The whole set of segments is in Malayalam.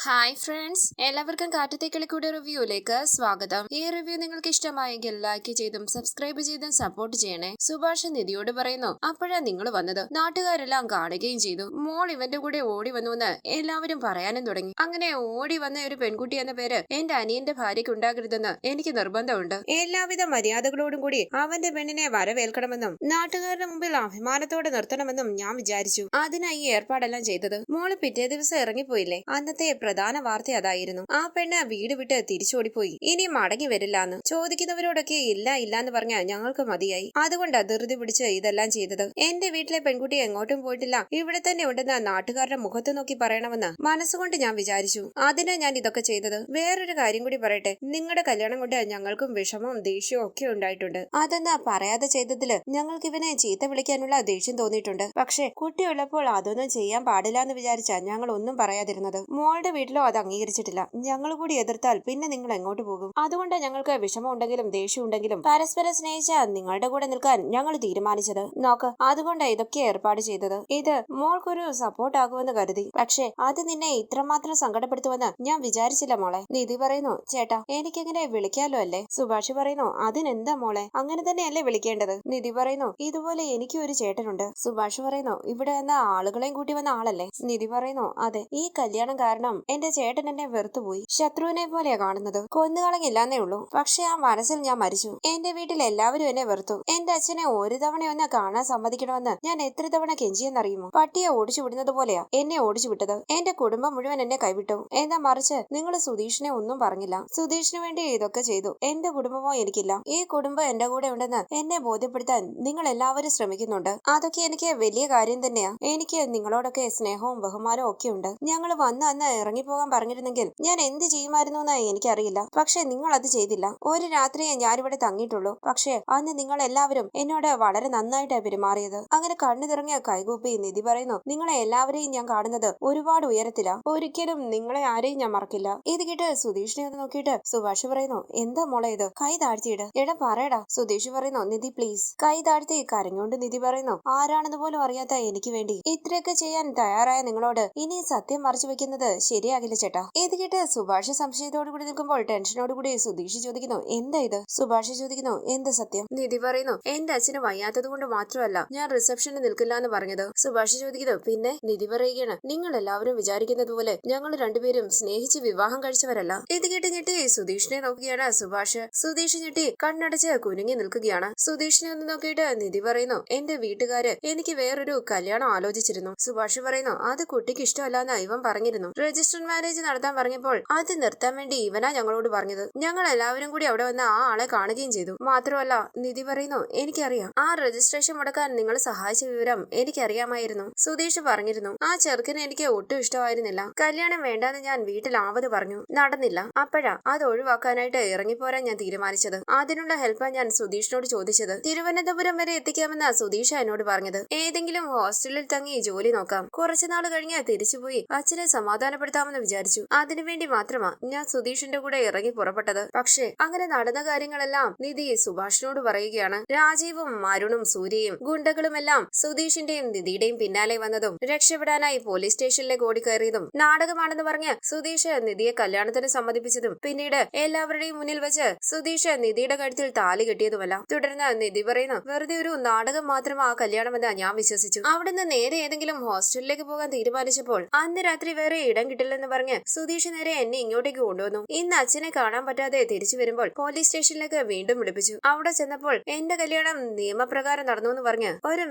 ഹായ് ഫ്രണ്ട്സ്, എല്ലാവർക്കും കാറ്റത്തേക്കളിക്കൂടെ റിവ്യൂയിലേക്ക് സ്വാഗതം. ഈ റിവ്യൂ നിങ്ങൾക്ക് ഇഷ്ടമായെങ്കിൽ ലൈക്ക് ചെയ്തും സബ്സ്ക്രൈബ് ചെയ്തും സപ്പോർട്ട് ചെയ്യണേ. സുഭാഷ് നിധിയോട് പറയുന്നു, അപ്പോഴാ നിങ്ങൾ വന്നത്. നാട്ടുകാരെല്ലാം കാണുകയും ചെയ്തു. മോൾ ഇവന്റെ കൂടെ ഓടി വന്നുവെന്ന് എല്ലാവരും പറയാനും തുടങ്ങി. അങ്ങനെ ഓടി വന്ന ഒരു പെൺകുട്ടി എന്ന പേര് എന്റെ അനിയന്റെ ഭാര്യയ്ക്ക് ഉണ്ടാകരുതെന്ന് എനിക്ക് നിർബന്ധമുണ്ട്. എല്ലാവിധ മര്യാദകളോടും കൂടി അവന്റെ പെണ്ണിനെ വരവേൽക്കണമെന്നും നാട്ടുകാരുടെ മുമ്പിൽ അഭിമാനത്തോടെ നിർത്തണമെന്നും ഞാൻ വിചാരിച്ചു. അതിനായി ഏർപ്പാടെല്ലാം ചെയ്തത്. മോള് പിറ്റേ ദിവസം ഇറങ്ങിപ്പോയില്ലേ? അന്നത്തെ പ്രധാന വാർത്ത അതായിരുന്നു. ആ പെണ്ണ് വീട് വിട്ട് തിരിച്ചോടിപ്പോയി. ഇനി മടങ്ങി വരില്ലാന്ന്. ചോദിക്കുന്നവരോടൊക്കെ ഇല്ല എന്ന് പറഞ്ഞ ഞങ്ങൾക്ക് മതിയായി. അതുകൊണ്ടാ ധൃതി പിടിച്ച് ഇതെല്ലാം ചെയ്തത്. എന്റെ വീട്ടിലെ പെൺകുട്ടി എങ്ങോട്ടും പോയിട്ടില്ല, ഇവിടെ തന്നെ ഉണ്ടെന്ന് നാട്ടുകാരുടെ മുഖത്ത് നോക്കി പറയണമെന്ന് മനസ്സുകൊണ്ട് ഞാൻ വിചാരിച്ചു. അതിനാ ഞാൻ ഇതൊക്കെ ചെയ്തത്. വേറൊരു കാര്യം കൂടി പറയട്ടെ, നിങ്ങളുടെ കല്യാണം കൊണ്ട് ഞങ്ങൾക്കും വിഷമവും ദേഷ്യവും ഒക്കെ ഉണ്ടായിട്ടുണ്ട്. അതെന്നാ പറയാതെ ചെയ്തതില് ഞങ്ങൾക്ക് ഇവനെ ചീത്ത വിളിക്കാനുള്ള ദേഷ്യം തോന്നിയിട്ടുണ്ട്. പക്ഷെ കുട്ടിയുള്ളപ്പോൾ അതൊന്നും ചെയ്യാൻ പാടില്ല എന്ന് വിചാരിച്ചാ ഞങ്ങൾ ഒന്നും പറയാതിരുന്നത്. മോളുടെ വീട്ടിലോ അത് അംഗീകരിച്ചിട്ടില്ല. ഞങ്ങൾ കൂടി എതിർത്താൽ പിന്നെ നിങ്ങൾ എങ്ങോട്ട് പോകും? അതുകൊണ്ട് ഞങ്ങൾക്ക് വിഷമം ഉണ്ടെങ്കിലും ദേഷ്യം ഉണ്ടെങ്കിലും പരസ്പരം സ്നേഹിച്ച നിങ്ങളുടെ കൂടെ നിൽക്കാൻ ഞങ്ങൾ തീരുമാനിച്ചത്. നോക്ക്, അതുകൊണ്ട് ഇതൊക്കെ ഏർപ്പാട് ചെയ്തത്. ഇത് മോൾക്കൊരു സപ്പോർട്ട് ആകുമെന്ന് കരുതി. പക്ഷെ അത് നിന്നെ ഇത്രമാത്രം സങ്കടപ്പെടുത്തുമെന്ന് ഞാൻ വിചാരിച്ചില്ല മോളെ. നിധി പറയുന്നു, ചേട്ടാ എനിക്കെങ്ങനെ വിളിക്കാലോ അല്ലേ? സുഭാഷ് പറയുന്നു, അതിനെന്താ മോളെ, അങ്ങനെ തന്നെയല്ലേ വിളിക്കേണ്ടത്? നിധി പറയുന്നു, ഇതുപോലെ എനിക്കും ഒരു ചേട്ടനുണ്ട്. സുഭാഷ് പറയുന്നു, ഇവിടെ എന്ന ആളുകളെയും കൂട്ടി വന്ന ആളല്ലേ? നിധി പറയുന്നു, അതെ, ഈ കല്യാണം കാരണം എന്റെ ചേട്ടൻ എന്നെ വെറുത്തുപോയി. ശത്രുവിനെ പോലെയാ കാണുന്നത്. കൊന്നുകളഞ്ഞില്ലാന്നേ ഉള്ളൂ, പക്ഷെ ആ മനസ്സിൽ ഞാൻ മരിച്ചു. എന്റെ വീട്ടിൽ എല്ലാവരും എന്നെ വെറുത്തു. എന്റെ അച്ഛനെ ഒരു തവണയൊന്ന് കാണാൻ സമ്മതിക്കണമെന്ന് ഞാൻ എത്ര തവണ കെഞ്ചിയെന്നറിയുമോ? പട്ടിയെ ഓടിച്ചു വിടുന്നത് പോലെയാ എന്നെ ഓടിച്ചു വിട്ടത്. എന്റെ കുടുംബം മുഴുവൻ എന്നെ കൈവിട്ടു. എന്നാ മറിച്ച് നിങ്ങൾ സുധീഷിനെ ഒന്നും പറഞ്ഞില്ല. സുധീഷിന് വേണ്ടി ഇതൊക്കെ ചെയ്തു. എന്റെ കുടുംബമോ എനിക്കില്ല. ഈ കുടുംബം എന്റെ കൂടെ ഉണ്ടെന്ന് എന്നെ ബോധ്യപ്പെടുത്താൻ നിങ്ങൾ എല്ലാവരും ശ്രമിക്കുന്നുണ്ട്. അതൊക്കെ എനിക്ക് വലിയ കാര്യം തന്നെയാ. എനിക്ക് നിങ്ങളോടൊക്കെ സ്നേഹവും ബഹുമാനവും ഒക്കെ ഉണ്ട്. ഞങ്ങൾ വന്ന് അന്ന് ഇറങ്ങിപ്പോകാൻ പറഞ്ഞിരുന്നെങ്കിൽ ഞാൻ എന്ത് ചെയ്യുമായിരുന്നു എന്ന് എനിക്കറിയില്ല. പക്ഷെ നിങ്ങൾ അത് ചെയ്തില്ല. ഒരു രാത്രിയെ ഞാനിവിടെ തങ്ങിയിട്ടുള്ളൂ. പക്ഷെ അന്ന് നിങ്ങൾ എല്ലാവരും എന്നോട് വളരെ നന്നായിട്ടാണ് പെരുമാറിയത്. അങ്ങനെ കണ്ണു തിറങ്ങിയ കൈകൂപ്പി നിധി പറയുന്നു, നിങ്ങളെ എല്ലാവരെയും ഞാൻ കാണുന്നത് ഒരുപാട് ഉയരത്തിലാ. ഒരിക്കലും നിങ്ങളെ ആരെയും ഞാൻ മറക്കില്ല. ഇത് കേട്ട് സുധീഷിനെ ഒന്ന് നോക്കിയിട്ട് സുഭാഷ് പറയുന്നു, എന്താ മോളെ ഇത്? കൈ താഴ്ത്തിയിട്. എടാ പറയടാ. സുധീഷ് പറയുന്നു, നിധി പ്ലീസ്. കൈ താഴ്ത്തി കരഞ്ഞോണ്ട് നിധി പറയുന്നു, ആരാണെന്ന് പോലും അറിയാത്ത എനിക്ക് വേണ്ടി ഇത്രയൊക്കെ ചെയ്യാൻ തയ്യാറായ നിങ്ങളോട് ഇനി സത്യം മറച്ചു വെക്കുന്നത് ശരിയാകില്ല ചേട്ടാ. ഇത് കേട്ട് സുഭാഷ് സംശയത്തോടു കൂടി നിൽക്കുമ്പോൾ ടെൻഷനോട് കൂടി സുധീഷ് ചോദിക്കുന്നു, എന്താ ഇത്? സുഭാഷ് ചോദിക്കുന്നു, എന്ത് സത്യം? നിധി പറയുന്നു, എന്റെ അച്ഛന് വയ്യാത്തത് കൊണ്ട് മാത്രമല്ല ഞാൻ റിസപ്ഷനിൽ നിൽക്കില്ല എന്ന് പറഞ്ഞത്. സുഭാഷ് ചോദിക്കുന്നു, പിന്നെ? നിധി പറയുകയാണ്, നിങ്ങൾ എല്ലാവരും വിചാരിക്കുന്നത് പോലെ ഞങ്ങൾ രണ്ടുപേരും സ്നേഹിച്ച് വിവാഹം കഴിച്ചവരല്ല. ഇത് കേട്ട് ഞെട്ടി സുധീഷിനെ നോക്കുകയാണ് സുഭാഷ്. സുധീഷ് ഞെട്ടി കണ്ണടച്ച് കുനുങ്ങി നിൽക്കുകയാണ്. സുധീഷിനെ ഒന്ന് നോക്കിയിട്ട് നിധി പറയുന്നു, എന്റെ വീട്ടുകാര് എനിക്ക് വേറൊരു കല്യാണം ആലോചിച്ചിരുന്നു. സുഭാഷ് പറയുന്നു, അത് കുട്ടിക്ക് ഇഷ്ടമല്ലാന്ന് ഇവൻ പറഞ്ഞിരുന്നു. രജിസ്റ്റർ മാരേജ് നടത്താൻ പറഞ്ഞപ്പോൾ അത് നിർത്താൻ വേണ്ടി ഇവനാ ഞങ്ങളോട് പറഞ്ഞത്. ഞങ്ങൾ എല്ലാവരും കൂടി അവിടെ വന്ന് ആ ആളെ കാണുകയും ചെയ്തു. മാത്രമല്ല, നിധി പറയുന്നു, എനിക്കറിയാം, ആ രജിസ്ട്രേഷൻ മുടക്കാൻ നിങ്ങൾ സഹായിച്ച വിവരം എനിക്കറിയാമായിരുന്നു. സുധീഷ് പറഞ്ഞിരുന്നു. ആ ചെറുക്കനെ എനിക്ക് ഒട്ടും ഇഷ്ടമായിരുന്നില്ല. കല്യാണം വേണ്ടാന്ന് ഞാൻ വീട്ടിൽ ആവത് പറഞ്ഞു. നടന്നില്ല. അപ്പോഴാ അത് ഒഴിവാക്കാനായിട്ട് ഇറങ്ങിപ്പോരാൻ ഞാൻ തീരുമാനിച്ചത്. അതിനുള്ള ഹെൽപ്പാ ഞാൻ സുധീഷിനോട് ചോദിച്ചത്. തിരുവനന്തപുരം വരെ എത്തിക്കാമെന്ന സുധീഷ് എന്നോട് പറഞ്ഞത്. ഏതെങ്കിലും ഹോസ്റ്റലിൽ തങ്ങി ജോലി നോക്കാം. കുറച്ചുനാൾ കഴിഞ്ഞ് തിരിച്ചുപോയി അച്ഛനെ സമാധാനപ്പെടുത്താമെന്ന് വിചാരിച്ചു. അതിനുവേണ്ടി മാത്രമാ ഞാൻ സുധീഷിന്റെ കൂടെ ഇറങ്ങി പുറപ്പെട്ടത്. പക്ഷേ അങ്ങനെ നടന്ന കാര്യങ്ങളെല്ലാം നിധി സുഭാഷിനോട് പറയുകയാണ്. രാജീവും അരുണും സൂര്യയും ഗുണ്ടകളുമെല്ലാം സുധീഷിന്റെയും നിധിയുടെയും പിന്നാലെ വന്നതും രക്ഷപ്പെടാനായി പോലീസ് സ്റ്റേഷനിലേക്ക് ഓടിക്കയറിയതും നാടകമാണെന്ന് പറഞ്ഞ് സുധീഷ് നിധിയെ കല്യാണത്തിന് സമ്മതിപ്പിച്ചതും പിന്നീട് എല്ലാവരുടെയും മുന്നിൽ വെച്ച് സുധീഷ് നിധിയുടെ കഴുത്തിൽ താലി കെട്ടിയതുമല്ല. തുടർന്ന് നിധി പറയുന്നു, വെറുതെ ഒരു നാടകം മാത്രമാ ആ കല്യാണമെന്ന് ഞാൻ വിശ്വസിച്ചു. അവിടുന്ന് നേരെ ഏതെങ്കിലും ഹോസ്റ്റലിലേക്ക് പോകാൻ തീരുമാനിച്ചപ്പോൾ അന്ന് രാത്രി വേറെ ഇടം കിട്ടില്ലെന്ന് പറഞ്ഞ് സുധീഷ് നേരെ എന്നെ ഇങ്ങോട്ടേക്ക് കൊണ്ടുവന്നു. ഇന്ന് അച്ഛനെ കാണാൻ പറ്റാതെ തിരിച്ചു വരുമ്പോൾ പോലീസ് സ്റ്റേഷനിലേക്ക് വീണ്ടും വിളിപ്പിച്ചു. അവിടെ ചെന്നപ്പോൾ എന്റെ കല്യാണം നിയമപ്രകാരം നടന്നു എന്ന് പറഞ്ഞ് ഒരു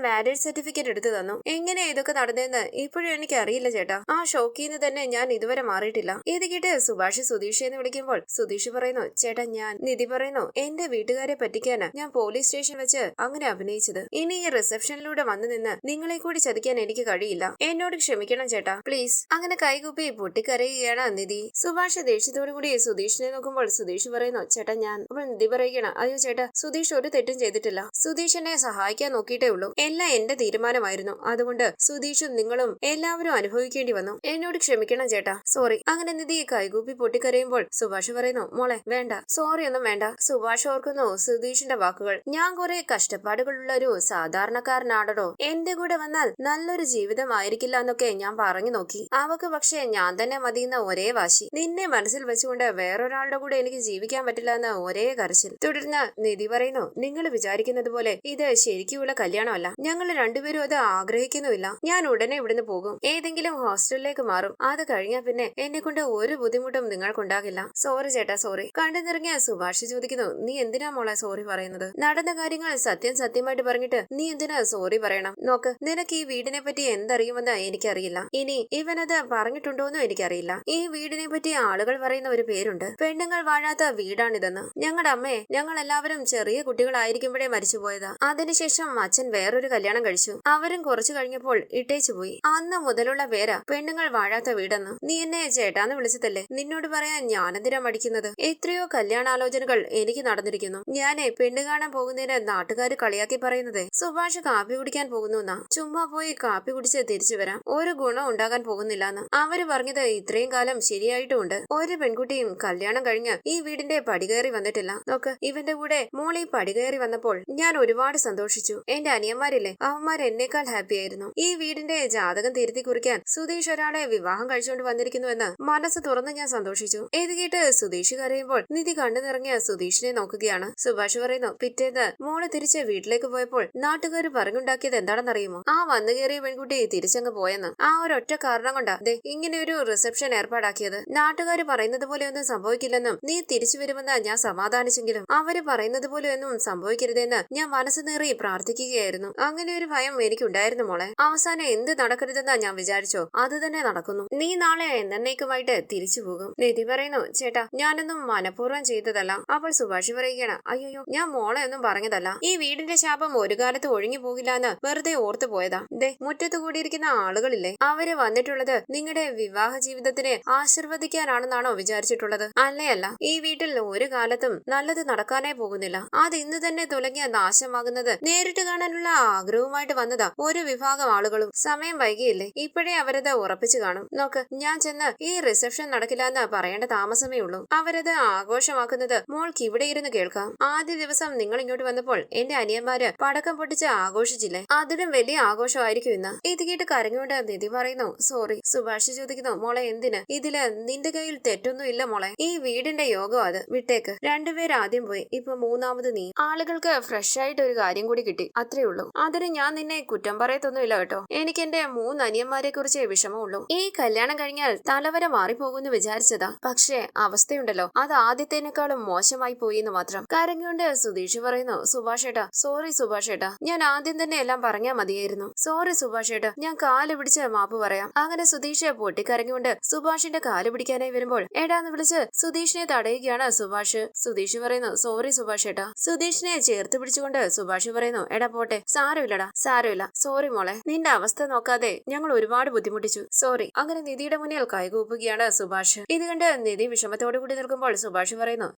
മാരേജ് സർട്ടിഫിക്കറ്റ് എടുത്തു തന്നു. എങ്ങനെ ഇതൊക്കെ നടന്നതെന്ന് ഇപ്പോഴും എനിക്ക് അറിയില്ല ചേട്ടാ. ആ ഷോക്കിൽ നിന്ന് തന്നെ ഞാൻ ഇതുവരെ മാറിയിട്ടില്ല. ഇത് കേട്ട് സുഭാഷ് സുധീഷ് എന്ന് വിളിക്കുമ്പോൾ സുധീഷ് പറയുന്നു, ചേട്ടാ ഞാൻ. നിധി പറയുന്നു, എന്റെ വീട്ടുകാരെ പറ്റിക്കാനാ ഞാൻ പോലീസ് സ്റ്റേഷൻ വെച്ച് അങ്ങനെ അഭിനയിച്ചത്. ഇനി ഈ റിസപ്ഷനിലൂടെ വന്നു നിന്ന് നിങ്ങളെ കൂടി ചതിക്കാൻ എനിക്ക് കഴിയില്ല. എന്നോട് ക്ഷമിക്കണം ചേട്ടാ പ്ലീസ്. അങ്ങനെ കൈകൂപ്പി പൊട്ടിക്കരയുകയാണ് നിധി. സുഭാഷ് ദേഷ്യത്തോടു കൂടി സുധീഷിനെ നോക്കുമ്പോൾ സുധീഷ് പറയുന്നു, ചേട്ടാ ഞാൻ. അപ്പോൾ നിധി പറയുകയാണ്, അയ്യോ ചേട്ടാ, സുധീഷ് ഒരു തെറ്റും ചെയ്തിട്ടില്ല. സുധീഷ് എന്നെ സഹായിക്കാൻ നോക്കിയിട്ടേ ഉള്ളൂ. എല്ലാം എന്റെ തീരുമാനമായിരുന്നു. അതുകൊണ്ട് സുധീഷും നിങ്ങളും എല്ലാവരും അനുഭവിക്കേണ്ടി വന്നു. എന്നോട് ക്ഷമിക്കണം ചേട്ടാ, സോറി. അങ്ങനെ നിധി കൈകൂപ്പി പൊട്ടിക്കരയുമ്പോൾ സുഭാഷ് പറയുന്നു, മോളെ വേണ്ട, സോറി ഒന്നും വേണ്ട. സുഭാഷ് ഓർക്കുന്നു സുധീഷിന്റെ വാക്കുകൾ. ഞാൻ കുറെ കഷ്ടപ്പാടുകളുള്ള ഒരു സാധാരണക്കാരനാടോ. എന്റെ കൂടെ വന്നാൽ നല്ലൊരു ജീവിതമായിരിക്കില്ല എന്നൊക്കെ ഞാൻ പറഞ്ഞു നോക്കി. അവക്ക് പക്ഷേ ഞാൻ തന്നെ മതിയെന്ന ഒരേ വാശി. നിന്നെ മനസ്സിൽ വെച്ചുകൊണ്ട് വേറൊരാളുടെ കൂടെ എനിക്ക് ജീവിക്കാൻ പറ്റില്ല എന്ന ഒരേ കരച്ചിൽ. തുടർന്ന് നിധി പറയുന്നു, നിങ്ങൾ വിചാരിക്കുന്നത് പോലെ ഇത് ശരിക്കുള്ള കല്യാണമല്ല. ഞങ്ങൾ രണ്ടുപേരും അത് ആഗ്രഹിക്കുന്നുമില്ല. ഞാൻ ഉടനെ ഇവിടുന്ന് പോകും. ഏതെങ്കിലും ഹോസ്റ്റലിലേക്ക് മാറും. അത് കഴിഞ്ഞാൽ പിന്നെ എന്നെ കൊണ്ട് ഒരു ബുദ്ധിമുട്ടും നിങ്ങൾക്കുണ്ടാകില്ല. സോറി ചേട്ടാ, സോറി. കണ്ടു നിറങ്ങിയ സുഭാഷ് ചോദിക്കുന്നു, നീ എന്തിനാ മോളെ സോറി പറയുന്നത്? നടന്ന കാര്യങ്ങൾ സത്യമായിട്ട് പറഞ്ഞിട്ട് നീ എന്തിനാ സോറി പറയണം? നോക്ക്, നിനക്ക് ഈ വീടിനെ പറ്റി എന്തറിയുമെന്ന് എനിക്കറിയില്ല. ഇനി ഇവനത് പറഞ്ഞിട്ടുണ്ടോന്നും എനിക്കറിയില്ല. ഈ വീടിനെ പറ്റി ആളുകൾ പറയുന്ന ഒരു പേരുണ്ട്, പെണ്ണുങ്ങൾ വാഴാത്ത വീടാണിതെന്ന്. ഞങ്ങളുടെ അമ്മയെ ഞങ്ങൾ എല്ലാവരും ചെറിയ കുട്ടികളായിരിക്കുമ്പോഴേ മരിച്ചുപോയതാ. അതിനുശേഷം അച്ഛൻ വേറൊരു കല്യാണം കഴിച്ചു. അവരും കുറച്ചു കഴിഞ്ഞപ്പോൾ ഇട്ടേച്ചു പോയി. അന്ന് മുതലുള്ള പേരാ പെണ്ണുങ്ങൾ വാഴാത്ത വീടെന്ന്. നീ എന്നെ ചേട്ടാന്ന് വിളിച്ചതല്ലേ? നിന്നോട് പറയാൻ ഞാനെന്തിനാ മടിക്കുന്നത്? എത്രയോ കല്യാണാലോചനകൾ എനിക്ക് നടന്നിരിക്കുന്നു. ഞാനേ പെണ്ണ് കാണാൻ പോകുന്നതിന് നാട്ടുകാർ കളിയാക്കി പറയുന്നത് സുഭാഷ് കാപ്പി കുടിക്കാൻ പോകുന്നു എന്നാ. ചുമ്മാ പോയി കാപ്പി കുടിച്ച് തിരിച്ചു വരാം, ഒരു ഗുണം ഉണ്ടാകാൻ പോകുന്നില്ലാന്ന് അവര് പറഞ്ഞത് ഇത്രയും കാലം ശരിയായിട്ടുമുണ്ട്. ഒരു പെൺകുട്ടിയും കല്യാണം കഴിഞ്ഞ് ഈ വീടിന്റെ പടികയറി വന്നിട്ടില്ല. നോക്ക്, ഇവന്റെ കൂടെ മോളി പടികയറി വന്നപ്പോൾ ഞാൻ ഒരുപാട് സന്തോഷിച്ചു. എന്റെ അനിയന്മാരില്ലേ, അവന്മാർ എന്നേക്കാൾ ഹാപ്പി ആയിരുന്നു. ഈ വീടിന്റെ ജാതകം തിരുത്തി കുറിക്കാൻ സുധീഷ് ഒരാളെ വിവാഹം കഴിച്ചുകൊണ്ട് വന്നിരിക്കുന്നുവെന്ന് മനസ്സ് തുറന്ന് ഞാൻ സന്തോഷിച്ചു. ഇത് കേട്ട് സുധീഷ് കരയുമ്പോൾ നിധി കണ്ണു നിറങ്ങിയ സുധീഷിനെ നോക്കുകയാണ്. സുഭാഷ് പറയുന്നു, പിറ്റേന്ന് മോള് തിരിച്ച് വീട്ടിലേക്ക് പോയപ്പോൾ നാട്ടുകാർ പറഞ്ഞുണ്ടാക്കിയത് എന്താണെന്നറിയുമോ? ആ വന്നു കയറിയ പെൺകുട്ടി തിരിച്ചങ്ങ് പോയെന്ന്. ആ ഒരൊറ്റ കാരണം കൊണ്ടാ ഇങ്ങനെ ഒരു റിസപ്ഷൻ ഏർപ്പാടാക്കിയത്. നാട്ടുകാർ പറയുന്നത് പോലെ ഒന്നും സംഭവിക്കില്ലെന്നും നീ തിരിച്ചു വരുമെന്ന് ഞാൻ സമാധാനിച്ചെങ്കിലും അവര് പറയുന്നത് പോലെ ഒന്നും സംഭവിക്കരുതെന്ന് ഞാൻ മനസ്സ് നേറി പ്രാർത്ഥിക്കുകയായിരുന്നു. അങ്ങനെ ഒരു ഭയം എനിക്കുണ്ടായിരുന്നു മോളെ. അവസാനം എന്ത് നടക്കരുതെന്നാ ഞാൻ വിചാരിച്ചോ അത് തന്നെ നടക്കുന്നു. നീ നാളെ എന്നേക്കുമായിട്ട് തിരിച്ചു പോകും. നിധി പറയുന്നു, ചേട്ടാ ഞാനൊന്നും മനഃപൂർവ്വം ചെയ്തതല്ല. അപ്പോൾ സുഭാഷ് പറയുകയാണ്, അയ്യോ ഞാൻ മോളെ ഒന്നും പറഞ്ഞതല്ല. ഈ വീടിന്റെ ശാപം ഒരു കാലത്ത് ഒഴിഞ്ഞു പോകില്ല എന്ന് വെറുതെ ഓർത്തു പോയതാ. മുറ്റത്ത് കൂടിയിരിക്കുന്ന ആളുകളില്ലേ, അവര് വന്നിട്ടുള്ളത് നിങ്ങളുടെ വിവാഹ ജീവിതത്തിനെ ആശീർവദിക്കാനാണെന്നാണോ വിചാരിച്ചിട്ടുള്ളത്? അല്ല, ഈ വീട്ടിൽ ഒരു കാലത്തും നല്ലത് നടക്കാനേ പോകുന്നില്ല. അത് ഇന്ന് തന്നെ തുലങ്ങിയ നാശമാകുന്നത് നേരിട്ട് കാണാനുള്ള ആഗ്രഹവുമായിട്ട് വന്നതാ ഒരു വിഭാഗം ആളുകളും. സമയം വൈകിയില്ലേ, ഇപ്പോഴേ അവരത് ഉറപ്പിച്ചു കാണും. നോക്ക്, ഞാൻ ചെന്ന് ഈ റിസപ്ഷൻ നടക്കില്ല എന്ന് പറയേണ്ട താമസമേ ഉള്ളൂ. അവരത് ആഘോഷമാക്കുന്നത് മോൾക്ക് ഇവിടെ ഇരുന്ന് കേൾക്കാം. ആദ്യ ദിവസം നിങ്ങൾ ഇങ്ങോട്ട് വന്നപ്പോൾ എന്റെ അനിയന്മാര് പടക്കം പൊട്ടിച്ച് ആഘോഷിച്ചില്ലേ, അതിലും വലിയ ആഘോഷമായിരിക്കും ഇന്ന്. ഇത് കേട്ട് കരഞ്ഞുകൊണ്ട് നിധി പറയുന്നു, സോറി. സുഭാഷ് ചോദിക്കുന്നു, മോളെ എന്തിന്? ഇതില് നിന്റെ കയ്യിൽ തെറ്റൊന്നും ഇല്ല മോളെ. ഈ വീടിന്റെ യോഗം അത് വിട്ടേക്ക്. രണ്ടുപേർ ആദ്യം പോയി, ഇപ്പൊ മൂന്നാമത് നീ. ആളുകൾക്ക് ഫ്രഷ് ആയിട്ട് ഒരു കാര്യം കൂടി കിട്ടി, അത്രേ ഉള്ളൂ. അതിന് ഞാൻ നിന്നെ കുറ്റം പറയത്തൊന്നുമില്ല കേട്ടോ. എനിക്ക് എന്റെ 3 അനിയന്മാരെ കുറിച്ച് വിഷമമുള്ളൂ. ഈ കല്യാണം കഴിഞ്ഞാൽ തലവര മാറിപ്പോകുന്നു വിചാരിച്ചതാ. പക്ഷേ അവസ്ഥയുണ്ടല്ലോ, അത് ആദ്യത്തേനേക്കാളും മോശമായി പോയി എന്ന് മാത്രം. കരഞ്ഞുകൊണ്ട് സുധീഷ് പറയുന്നു, സുഭാഷേട്ടാ സോറി. സുഭാഷേട്ടാ ഞാൻ ആദ്യം തന്നെ എല്ലാം പറഞ്ഞാ മതിയായിരുന്നു. സോറി സുഭാഷേട്ടാ, ഞാൻ കാല് പിടിച്ച് മാപ്പ് പറയാം. അങ്ങനെ സുധീഷ് പൊട്ടിക്കരഞ്ഞുകൊണ്ട് സുഭാഷിന്റെ കാല് പിടിക്കാനായി വരുമ്പോൾ എടാന്ന് വിളിച്ച് സുധീഷിനെ തടയുകയാണ് സുഭാഷ്. സുധീഷ് പറയുന്നു, സോറി സുഭാഷേട്ടാ. സുധീഷിനെ ചേർത്ത് പിടിച്ചുകൊണ്ട് സുഭാഷ് പറയുന്നു, എടാ പോട്ടെ, സാരമില്ലടാ, സാരമില്ല. സോറി മോളെ, നിന്റെ അവസ്ഥ നോക്കാതെ ഞങ്ങൾ ഒരുപാട് ബുദ്ധിമുട്ടിച്ചു, സോറി. അങ്ങനെ നിധിയുടെ മുന്നിൽ കൈകൂപ്പുകയാണ് സുഭാഷ്. ഇത് കണ്ട് നിധി വിഷമത്തോടു കൂടി നിൽക്കുമ്പോൾ സുഭാഷ് പറയുന്നു,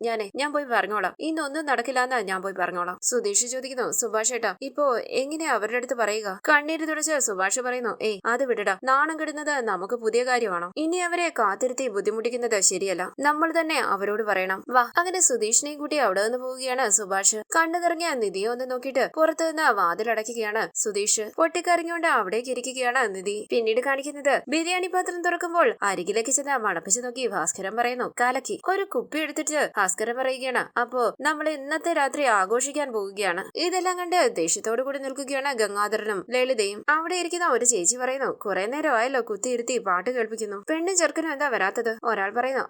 ഞാൻ പോയി പറഞ്ഞോളാം. ഇന്നൊന്നും നടക്കില്ലെന്ന് ഞാൻ പോയി പറഞ്ഞോളാം. സുധീഷ് ചോദിക്കുന്നു, സുഭാഷേട്ടാ ഇപ്പോ എങ്ങനെയാ അവരുടെ അടുത്ത് പറയുക? കണ്ണീര് തുടച്ച് സുഭാഷ് പറയുന്നു, അത് വിടടാ, നാണം കെടുന്നത് നമുക്ക് പുതിയ കാര്യമാണോ? ഇനി അവരെ കാത്തിരുത്തി ബുദ്ധിമുട്ടിക്കുന്നത് ശരിയല്ല. നമ്മൾ തന്നെ അവരോട് പറയണം, വാ. അങ്ങനെ സുധീഷിനെയും കൂട്ടി അവിടെ നിന്ന് പോവുകയാണ് സുഭാഷ്. കണ്ണു നിറങ്ങിയ നിധിയെ ഒന്ന് നോക്കിയിട്ട് പുറത്തു നിന്ന് വാതിലടയ്ക്കുകയാണ് സുധീഷ്. പൊട്ടിക്കരഞ്ഞുകൊണ്ട് അവിടേക്ക് ഇരിക്കുകയാണ് നിധി. പിന്നീട് കാണിക്കുന്നത് ബിരിയാണി പാത്രം തുറക്കുമ്പോൾ അരികിലേക്ക് ചെന്ന് മണപ്പിച്ച് നോക്കി ഭാസ്കരൻ പറയുന്നു, കലക്കി. ഒരു കുപ്പി എടുത്തിട്ട് ഭാസ്കരൻ പറയുകയാണ്, അപ്പോ നമ്മൾ ഇന്നത്തെ രാത്രി ആഘോഷിക്കാൻ പോവുകയാണ്. ഇതെല്ലാം കണ്ട് ദേഷ്യത്തോടു കൂടി നിൽക്കുകയാണ് ഗംഗാധരനും ലളിതയും. അവിടെ ഇരിക്കുന്ന ഒരു ചേച്ചി പറയുന്നു, കുറെ നേരം ആയല്ലോ കുത്തിയിരുത്തി പാട്ട് കേൾപ്പിക്കുന്നു, പെണ്ണും ചെറുക്കനും എന്താ വരാത്തത്? ഒരാൾ പറയുന്നു,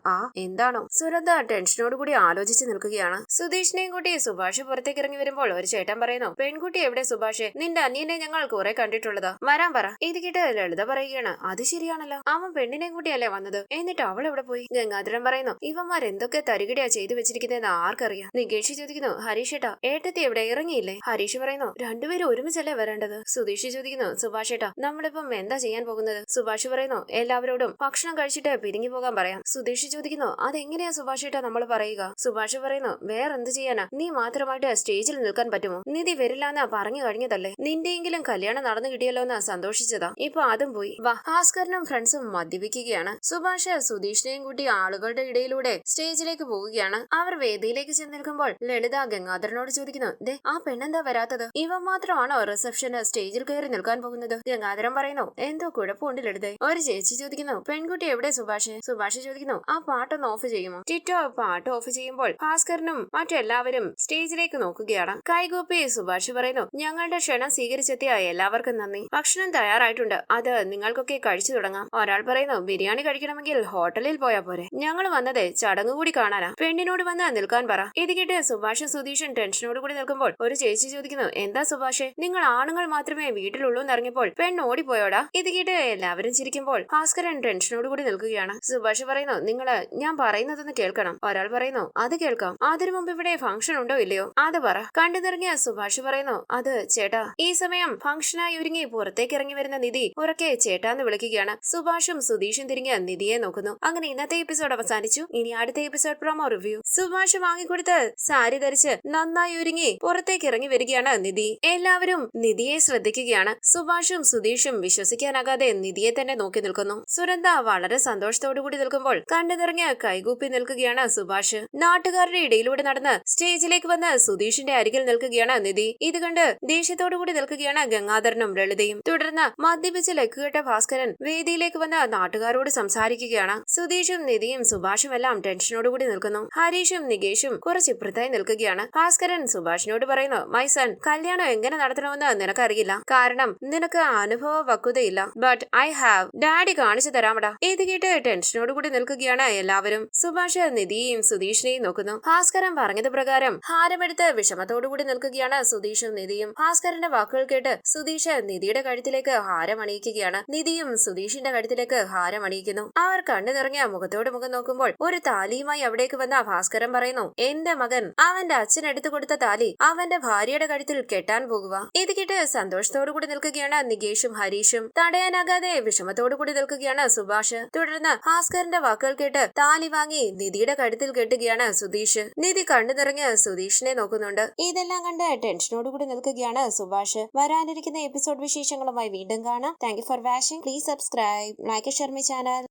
എന്താണോ? സുരന്ദ ടെൻഷനോട് കൂടി ആലോചിച്ച് നിൽക്കുകയാണ്. സുധീഷിനെയും കൂട്ടി സുഭാഷ് പുറത്തേക്ക് ഇറങ്ങി വരുമ്പോൾ ഒരു ചേട്ടൻ പറയുന്നു, പെൺകുട്ടി എവിടെ സുഭാഷ്? നിന്റെ അനിയനെ ഞങ്ങൾ കുറെ കണ്ടിട്ടുള്ളതാ, വരാൻ പറ. ഇത് കേട്ട് ലളിത പറയുകയാണ്, അത് ശരിയാണല്ലോ, അവൻ പെണ്ണിനെയും കൂട്ടിയല്ലേ വന്നത്, എന്നിട്ട് അവൾ എവിടെ പോയി? ഗംഗാധരൻ പറയുന്നു, ഇവന്മാർ എന്തൊക്കെ തരികിടയാ ചെയ്തു വെച്ചിരിക്കുന്നതെന്ന് ആർക്കറിയാം. നികേഷ് ചോദിക്കുന്നു, ഹരീഷേട്ടാ ഏട്ടത്തി എവിടെ, ഇറങ്ങിയില്ലേ? ഹരീഷ് പറയുന്നു, രണ്ടുപേരും ഒരുമിച്ചല്ലേ വരേണ്ടത്. സുധീഷ് ചോദിക്കുന്നു, സുഭാഷേട്ടാ നമ്മളിപ്പം എന്താ ചെയ്യാൻ പോകുന്നത്? സുഭാഷ് പറയുന്നു, എല്ലാവരോടും ഭക്ഷണം കഴിച്ചിട്ട് പിരിഞ്ഞു പോകാൻ പറയാം. സുധീഷ് ചോദിക്കുന്നു, അതെങ്ങനെയാ സുഭാഷേട്ടാ നമ്മൾ പറയുക? സുഭാഷ് പറയുന്നു, വേറെന്ത് ചെയ്യാനാ, നീ മാത്രമായിട്ട് സ്റ്റേജിൽ നിൽക്കാൻ പറ്റുമോ? നിധി വരില്ലാന്ന് പറഞ്ഞു കഴിഞ്ഞതല്ലേ, നിന്റെയെങ്കിലും കല്യാണം നടന്നു കിട്ടിയല്ലോ എന്ന് സന്തോഷിച്ചതാ, ഇപ്പൊ അതും പോയി. വാ. ഭാസ്കരനും ഫ്രണ്ട്സും മദ്യപിക്കുകയാണ്. സുഭാഷ് സുധീഷിനെയും കൂട്ടി ആളുകളുടെ ഇടയിലൂടെ സ്റ്റേജിലേക്ക് പോവുകയാണ്. അവർ വേദിയിലേക്ക് ചെന്ന് നിൽക്കുമ്പോൾ ലളിത ഗംഗാധരനോട് ചോദിക്കുന്നു, ആ പെണ്ണെന്താ വരാത്തത്? ഇവ മാത്രമാണോ റിസപ്ഷന് സ്റ്റേജിൽ കയറി നിൽക്കാൻ പോകുന്നത്? ഗംഗാധരൻ പറയുന്നു, എന്തോ കുഴപ്പമുണ്ട് ലളിത. ഒരു ചേച്ചി ചോദിക്കുന്നു, പെൺകുട്ടി എവിടെ സുഭാഷ്? സുഭാഷ് ചോദിക്കുന്നു. ആ പാട്ടൊന്ന് ഓഫ് ചെയ്യുമോ? ടിറ്റോ പാട്ട് ഓഫ് ചെയ്യുമ്പോൾ ഭാസ്കരനും മറ്റെല്ലാവരും സ്റ്റേജിലേക്ക് നോക്കുകയാണ്. കൈകൂപ്പി സുഭാഷ് പറയുന്നു, ഞങ്ങളുടെ ക്ഷണം സ്വീകരിച്ചെത്തിയ എല്ലാവർക്കും നന്ദി. ഭക്ഷണം തയ്യാറായിട്ടുണ്ട്, അത് നിങ്ങൾക്കൊക്കെ കഴിച്ചു തുടങ്ങാം. ഒരാൾ പറയുന്നു, ബിരിയാണി കഴിക്കണമെങ്കിൽ ഹോട്ടലിൽ പോയാ പോരെ, ഞങ്ങൾ വന്നത് ചടങ്ങ് കൂടി കാണാനാ. പെണ്ണിനോട് വന്ന് നിൽക്കാൻ പറ. ഇത് കേട്ട് സുഭാഷും സുധീഷും ടെൻഷനോട് കൂടി നിൽക്കുമ്പോൾ ഒരു ചേച്ചി ചോദിക്കുന്നു, എന്താ സുഭാഷേ, നിങ്ങൾ ആണുങ്ങൾ മാത്രമേ വീട്ടിലുള്ളൂ എന്നറിഞ്ഞപ്പോൾ പെണ്ണ് ഓടിപ്പോയോടാ? ഇത് കേട്ട് എല്ലാവരും ചിരിക്കുമ്പോൾ ഭാസ്കരൻ ടെൻഷനോട് കൂടി നിൽക്കുകയാണ്. സുഭാഷ് പറയുന്നു, നിങ്ങള് ഞാൻ പറയുന്നതൊന്ന് കേൾക്കണം. ഒരാൾ പറയുന്നു, അത് കേൾക്കാം. അതിനു മുമ്പ് ഇവിടെ ഫംഗ്ഷൻ ഉണ്ടോ ഇല്ലയോ അത് പറ. കണ്ടു നിറങ്ങിയ സുഭാഷ് പറയുന്നു, അത് ചേട്ടാ. ഈ സമയം ഫംഗ്ഷനായി ഒരുങ്ങി പുറത്തേക്ക് ഇറങ്ങി വരുന്ന നിധി ഉറക്കെ ചേട്ടാന്ന് വിളിക്കുകയാണ്. സുഭാഷും സുധീഷും തിരിഞ്ഞ് നിധിയെ നോക്കുന്നു. അങ്ങനെ ഇന്നത്തെ എപ്പിസോഡ് അവസാനിച്ചു. ഇനി അടുത്ത എപ്പിസോഡ് പ്രൊമോ റിവ്യൂ. സുഭാഷ് വാങ്ങിക്കൊടുത്ത് സാരി ധരിച്ച് നന്നായി ഒരുങ്ങി പുറത്തേക്ക് ഇറങ്ങി വരികയാണ് നിധി. എല്ലാവരും നിധിയെ ശ്രദ്ധിക്കുകയാണ്. സുഭാഷും സുധീഷും വിശ്വസിക്കാനാകാതെ നിധിയെ തന്നെ നോക്കി നിൽക്കുന്നു. സുനന്ദ വളരെ സന്തോഷത്തോടു കൂടി നിൽക്കുമ്പോൾ കണ്ടു നിറഞ്ഞ് കൈകൂപ്പി നിൽക്കുകയാണ് സുഭാഷ്. നാട്ടുകാരുടെ ഇടയിലൂടെ നടന്ന് സ്റ്റേജിലേക്ക് വന്ന് സുധീഷിന്റെ അരികിൽ നിൽക്കുകയാണ് നിധി. ഇത് കണ്ട് ദേഷ്യത്തോടു കൂടി നിൽക്കുകയാണ് ഗംഗാധരനും ലളിതയും. തുടർന്ന് മദ്യപിച്ച് ലക്കുകെട്ട ഭാസ്കരൻ വേദിയിലേക്ക് വന്ന് നാട്ടുകാരോട് സംസാരിക്കുകയാണ്. സുധീഷും നിധിയും സുഭാഷും എല്ലാം ടെൻഷനോടുകൂടി നിൽക്കുന്നു. ഹരീഷും നികേഷും കുറച്ച് ഇപ്പുറത്തായി നിൽക്കുകയാണ്. ഭാസ്കരൻ സുഭാഷിനോട് പറയുന്നു, മൈസൺ, കല്യാണം എങ്ങനെ നടത്തണമെന്ന് നിനക്കറിയില്ല, കാരണം നിനക്ക് അനുഭവ വക്തുതയില്ല. But I have. ഡാഡി കാണിച്ചു തരാമടാ. ഇത് കേട്ട് ടെൻഷനോടുകൂടി നിൽക്കുകയാണ് എല്ലാവരും. സുഭാഷ് നിധിയെയും സുധീഷിനെയും നോക്കുന്നു. ഭാസ്കരൻ പറഞ്ഞത് പ്രകാരം ഹാരമെടുത്ത് വിഷമത്തോടുകൂടി നിൽക്കുകയാണ് സുധീഷും നിധിയും. ഭാസ്കരന്റെ വാക്കുകൾ കേട്ട് സുധീഷ് നിധിയുടെ കഴുത്തിലേക്ക് ഹാരം അണിയിക്കുകയാണ്. നിധിയും സുധീഷിന്റെ കഴുത്തിലേക്ക് ഹാരം അണിയിക്കുന്നു. അവർ കണ്ണു നിറങ്ങിയ മുഖത്തോട് മുഖം നോക്കുമ്പോൾ ഒരു താലിയുമായി അവിടേക്ക് വന്ന ഭാസ്കരൻ പറയുന്നു, എന്റെ മകൻ അവന്റെ അച്ഛൻ എടുത്തു കൊടുത്ത താലി അവന്റെ ഭാര്യയുടെ കഴുത്തിൽ കെട്ടാൻ പോകുക. ഇത് കേട്ട് സന്തോഷത്തോടു കൂടി നിൽക്കുകയാണ് നികേഷും ഹരീഷും. തടയാനാകാതെ വിഷമത്തോടു കൂടി നിൽക്കുകയാണ് സുഭാഷ്. തുടർന്ന് ഭാസ്കരന്റെ വാക്കുകൾ കേട്ട് താലി വാങ്ങി നിധിയുടെ കഴുത്തിൽ കെട്ടുകയാണ് സുധീഷ്. നിധി കണ്ണു നിറഞ്ഞ് സുധീഷിനെ നോക്കുന്നുണ്ട്. ഇതെല്ലാം കണ്ട് ടെൻഷനോടുകൂടി നിൽക്കുകയാണ് സുഭാഷ്. വരാനിരിക്കുന്ന എപ്പിസോഡ് വിശേഷങ്ങളുമായി വീണ്ടും കാണാം. Thank you for watching. Please subscribe, like, share my channel.